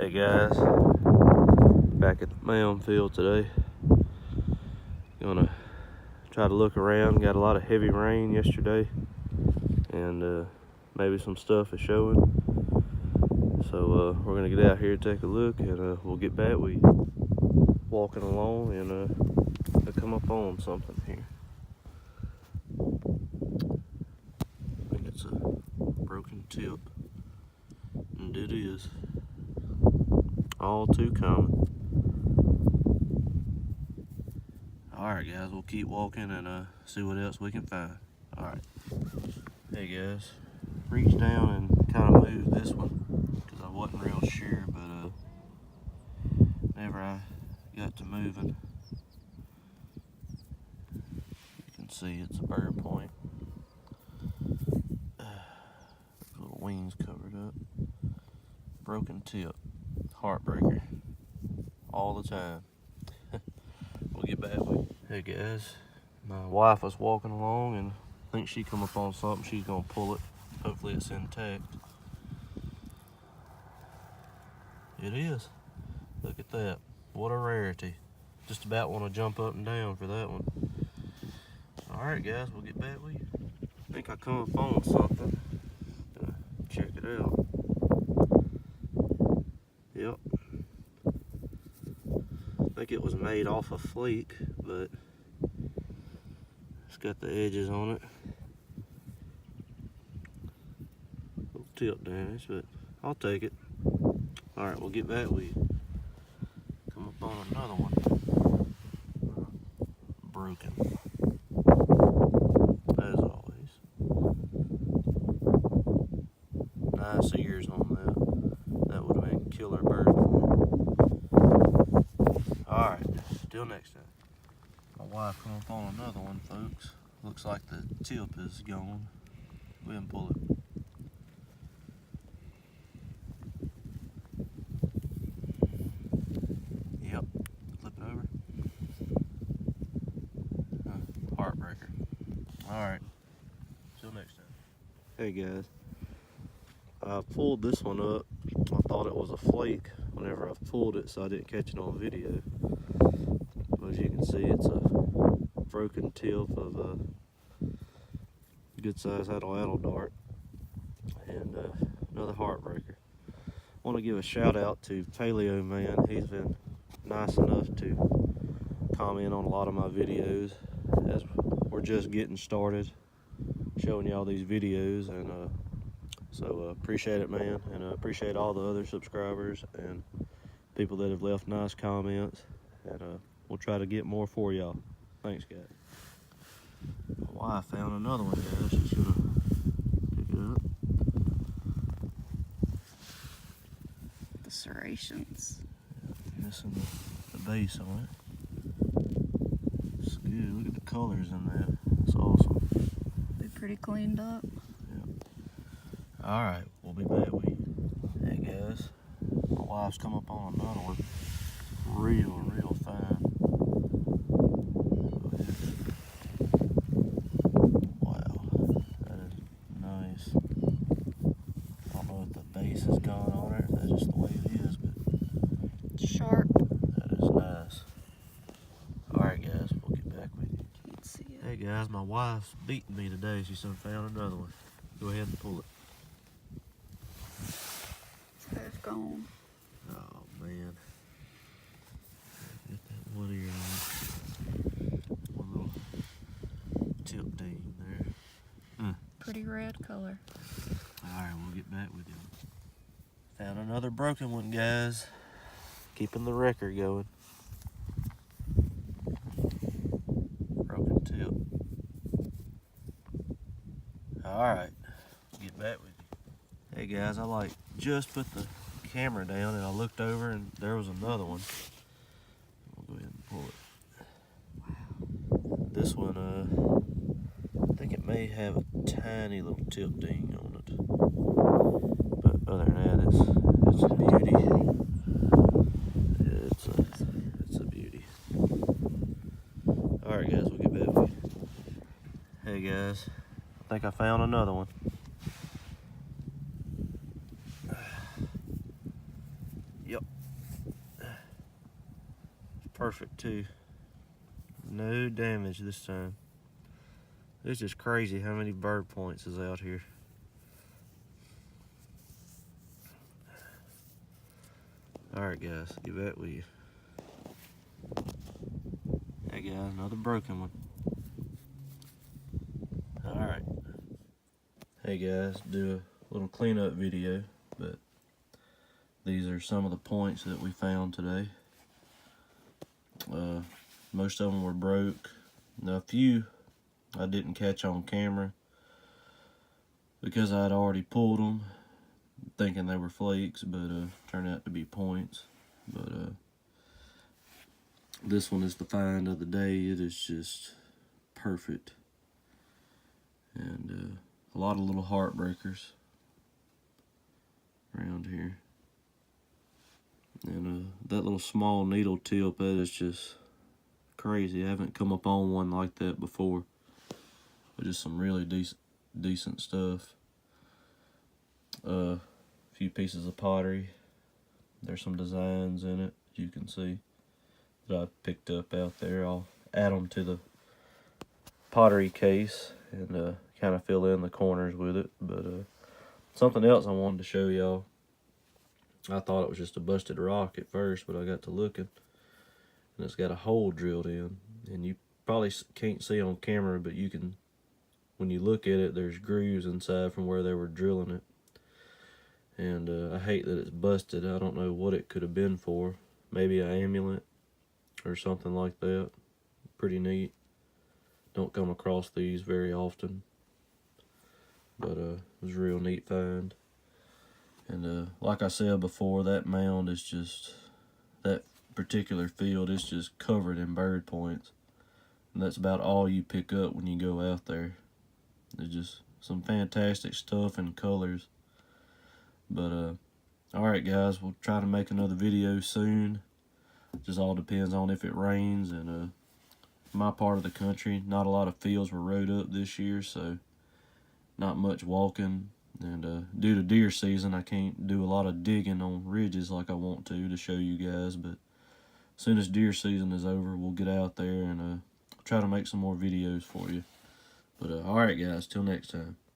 Hey guys, back at the mail field today. Gonna try to look around. Got a lot of heavy rain yesterday, and maybe some stuff is showing. So we're gonna get out here and take a look, and we'll get back. We walking along, and I come up on something here. I think it's a broken tip, and it is. All too common. Alright guys, we'll keep walking and see what else we can find. Alright. Hey guys, reached down and kind of moved this one because I wasn't real sure, but whenever I got to moving, you can see it's a bird point. Little wings covered up. Broken tip. Heartbreaker. All the time. We'll get back with you. Hey guys, my wife was walking along and I think she come up on something. She's gonna pull it. Hopefully it's intact. It is. Look at that. What a rarity. Just about want to jump up and down for that one. Alright guys, we'll get back with you. I think I come up on something. Check it out. Yep. I think it was made off a fleek, but it's got the edges on it. Little tip damage, but I'll take it. Alright, we'll get back with you. Come up on another one. Broken. As always. Nice ears on that. That would have been killer bird. Alright, till next time. My wife come up on another one, folks. Looks like the tip is gone. Go ahead and pull it. Yep, flip it over. Heartbreaker. Alright, till next time. Hey guys, I pulled this one up. I thought it was a flake whenever I pulled it, so I didn't catch it on video. But as you can see, it's a broken tip of a good size attle dart, and another heartbreaker. I want to give a shout out to Paleo Man. He's been nice enough to comment on a lot of my videos as we're just getting started showing y'all these videos, and so appreciate it, man, and appreciate all the other subscribers and people that have left nice comments, and we'll try to get more for y'all. Thanks, guys. My wife found another one, guys. She should have picked it up. The serrations. Yeah, missing the base on it. It's good. Look at the colors in that. It's awesome. Be pretty cleaned up. Alright, we'll be back with you. Hey guys, my wife's come up on another one. Real fine. Wow, that is nice. I don't know if the base is gone on it, if that's just the way it is, but It's sharp. that is nice. Alright guys, we'll get back with you. Can't see it. Hey guys, my wife's beating me today. She found another one. Go ahead and pull it. It's half gone. Oh man. Get that one ear on. One little tip ding there. Pretty red color. Alright, we'll get back with you. Found another broken one, guys. Keeping the record going. Broken tip. Alright, we'll get back with you. Hey guys, I just put the camera down and I looked over and there was another one. We'll go ahead and pull it. Wow. This one, I think it may have a tiny little tip ding on it. But other than that, it's a beauty. Yeah, it's a beauty. Alright guys, we'll get back with you. Hey guys, I think I found another one. Yep. perfect too. No damage this time. It's just crazy how many bird points is out here. Alright guys, get back with you. Hey guys, another broken one. Alright. Hey guys, do a little cleanup video, but these are some of the points that we found today. Most of them were broke. Now a few I didn't catch on camera because I had already pulled them thinking they were flakes, but turned out to be points. But this one is the find of the day. It is just perfect. And a lot of little heartbreakers around here. And that little small needle tip, that is just crazy. I haven't come up on one like that before. But just some really decent stuff. A few pieces of pottery. There's some designs in it, you can see, that I picked up out there. I'll add them to the pottery case and kind of fill in the corners with it. But something else I wanted to show y'all. I thought it was just a busted rock at first, but I got to looking, and it's got a hole drilled in. And you probably can't see on camera, but you can, when you look at it, there's grooves inside from where they were drilling it. And I hate that it's busted. I don't know what it could have been for. Maybe an amulet or something like that. Pretty neat. Don't come across these very often. But it was a real neat find. And like I said before, that mound is just, that particular field is just covered in bird points. And that's about all you pick up when you go out there. There's just some fantastic stuff and colors. But alright guys, we'll try to make another video soon. Just all depends on if it rains. And my part of the country, not a lot of fields were rode up this year, so not much walking. And due to deer season, I can't do a lot of digging on ridges like I want to show you guys. But as soon as deer season is over, we'll get out there and try to make some more videos for you. But alright guys, till next time.